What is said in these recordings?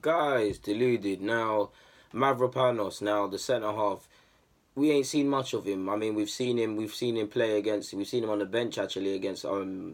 Guys, deluded. Now, Mavropanos, now the centre half. We ain't seen much of him. I mean, we've seen him play against, we've seen him on the bench actually against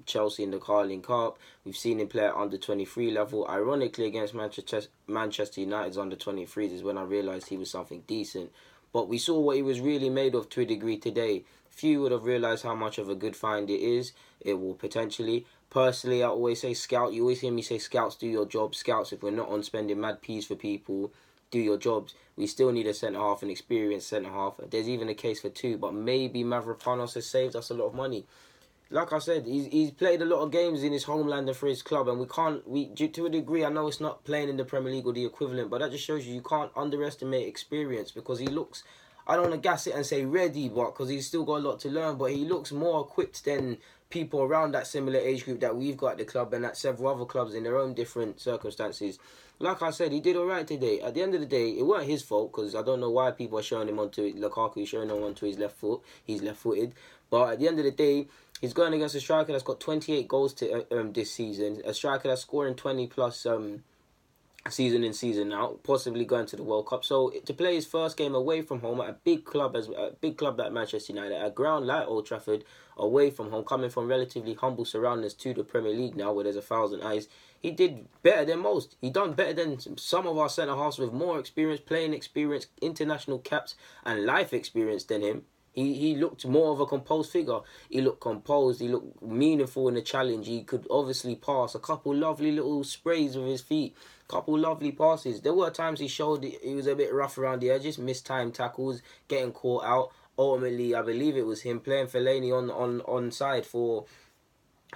Chelsea in the Carling Cup. We've seen him play at under 23 level. Ironically, against Manchester United's under 23s is when I realised he was something decent. But we saw what he was really made of to a degree today. Few would have realised how much of a good find it is. It will potentially. Personally, I always say scout. You always hear me say scouts do your job. Scouts, if we're not on spending mad peas for people, do your jobs. We still need a centre half, an experienced centre half. There's even a case for two, but maybe Mavropanos has saved us a lot of money. Like I said, he's played a lot of games in his homeland and for his club, and we to a degree. I know it's not playing in the Premier League or the equivalent, but that just shows you can't underestimate experience because he looks. I don't want to gas it and say ready, but because he's still got a lot to learn, but he looks more equipped than people around that similar age group that we've got at the club and at several other clubs in their own different circumstances. Like I said, he did all right today. At the end of the day, it weren't his fault because I don't know why people are showing him onto it. Lukaku showing him onto his left foot. He's left-footed. But at the end of the day, he's going against a striker that's got 28 goals this season. A striker that's scoring 20 plus season in season out, possibly going to the World Cup. So to play his first game away from home at a big club like Manchester United, at a ground like Old Trafford, away from home, coming from relatively humble surroundings to the Premier League now, where there's 1,000 eyes, he did better than most. He done better than some of our centre halves with more experience, playing experience, international caps, and life experience than him. He looked more of a composed figure. He looked composed. He looked meaningful in the challenge. He could obviously pass a couple lovely little sprays with his feet. Couple lovely passes. There were times he showed he was a bit rough around the edges, missed time tackles, getting caught out. Ultimately, I believe it was him playing Fellaini on side for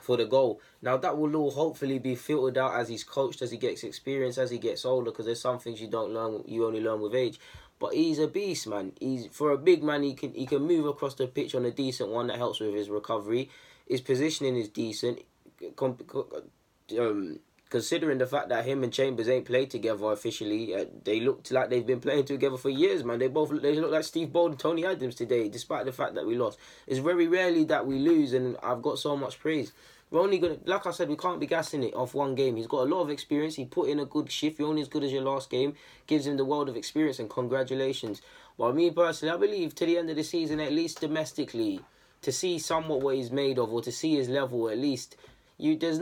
the goal. Now that will all hopefully be filtered out as he's coached, as he gets experience, as he gets older, because there's some things you don't learn, you only learn with age. But he's a beast, man. He's for a big man. He can move across the pitch on a decent one that helps with his recovery. His positioning is decent. Considering the fact that him and Chambers ain't played together officially, they looked like they've been playing together for years, man. They look like Steve Bold and Tony Adams today, despite the fact that we lost. It's very rarely that we lose, and I've got so much praise. We're only gonna, like I said, we can't be gassing it off one game. He's got a lot of experience. He put in a good shift. You're only as good as your last game. Gives him the world of experience, and congratulations. But me personally, I believe to the end of the season, at least domestically, to see somewhat what he's made of, or to see his level at least. You've got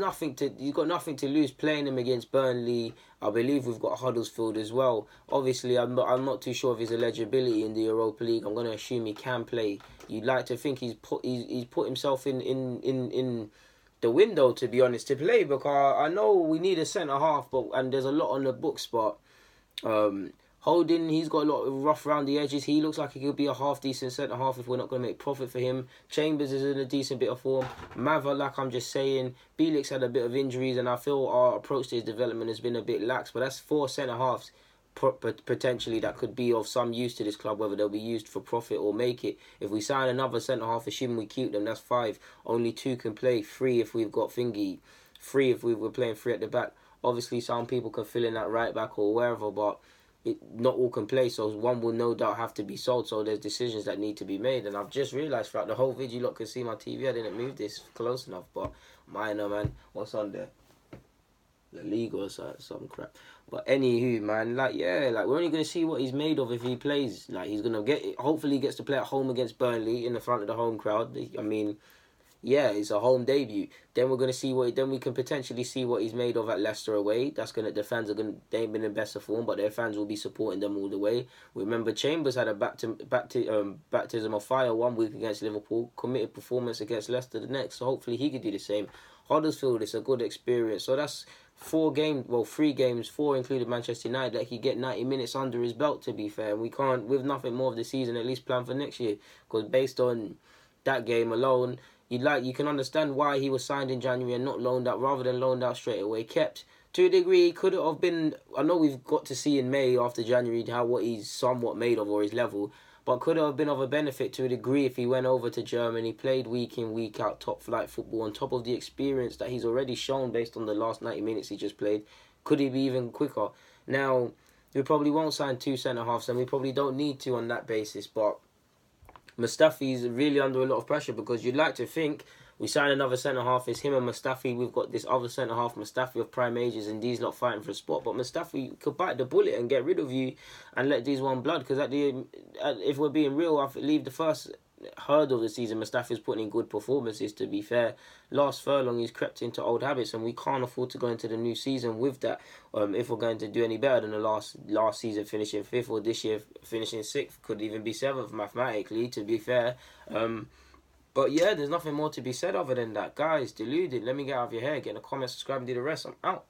nothing to lose playing him against Burnley. I believe we've got Huddersfield as well. Obviously, I'm not too sure of his eligibility in the Europa League. I'm going to assume he can play. You'd like to think he's put himself in the window, to be honest, to play, because I know we need a centre half, and there's a lot on the books, but Holding, he's got a lot of rough around the edges. He looks like he could be a half-decent centre-half if we're not going to make profit for him. Chambers is in a decent bit of form. Mava, like I'm just saying. Bielik's had a bit of injuries, and I feel our approach to his development has been a bit lax. But that's 4 centre-halves potentially that could be of some use to this club, whether they'll be used for profit or make it. If we sign another centre-half, assuming we keep them, that's 5. Only 2 can play. 3 if we've got Thingy. 3 if we were playing 3 at the back. Obviously, some people can fill in that right back or wherever, but not all can play, so one will no doubt have to be sold. So there's decisions that need to be made, and I've just realised throughout the whole video, you lot can see my TV. I didn't move this close enough, but minor, man. What's on there? The league or some crap. But anywho, man, we're only gonna see what he's made of if he plays. Like, he's gonna hopefully he gets to play at home against Burnley in the front of the home crowd. I mean, yeah, it's a home debut. Then we're gonna see then we can potentially see what he's made of at Leicester away. The fans they ain't been in best of form, but their fans will be supporting them all the way. Remember, Chambers had a baptism of fire 1 week against Liverpool, committed performance against Leicester the next. So hopefully he could do the same. Huddersfield, it's a good experience. So that's 3 games, 4 including Manchester United, that he get 90 minutes under his belt, to be fair. And we can't, with nothing more of the season, at least plan for next year, because based on that game alone, you can understand why he was signed in January and not loaned out, rather than loaned out straight away. Kept to a degree, could it have been? I know we've got to see in May after January what he's somewhat made of, or his level, but could it have been of a benefit to a degree if he went over to Germany, played week in, week out, top flight football on top of the experience that he's already shown based on the last 90 minutes he just played? Could he be even quicker? Now, we probably won't sign 2 centre halves, and we probably don't need to on that basis, but Mustafi's really under a lot of pressure, because you'd like to think We sign another centre-half. It's him and Mustafi. We've got this other centre-half, Mustafi of prime ages, and these lot fighting for a spot. But Mustafi could bite the bullet and get rid of you and let these one blood. Because if we're being real, I believe the first hurdle of the season, Mustafi's putting in good performances, to be fair. Last furlong, he's crept into old habits, and we can't afford to go into the new season with that. If we're going to do any better than the last season finishing 5th, or this year finishing 6th, could even be 7th mathematically, to be fair. But yeah, there's nothing more to be said other than that. Guys, deluded. Let me get out of your hair. Get in the comments, subscribe, and do the rest. I'm out.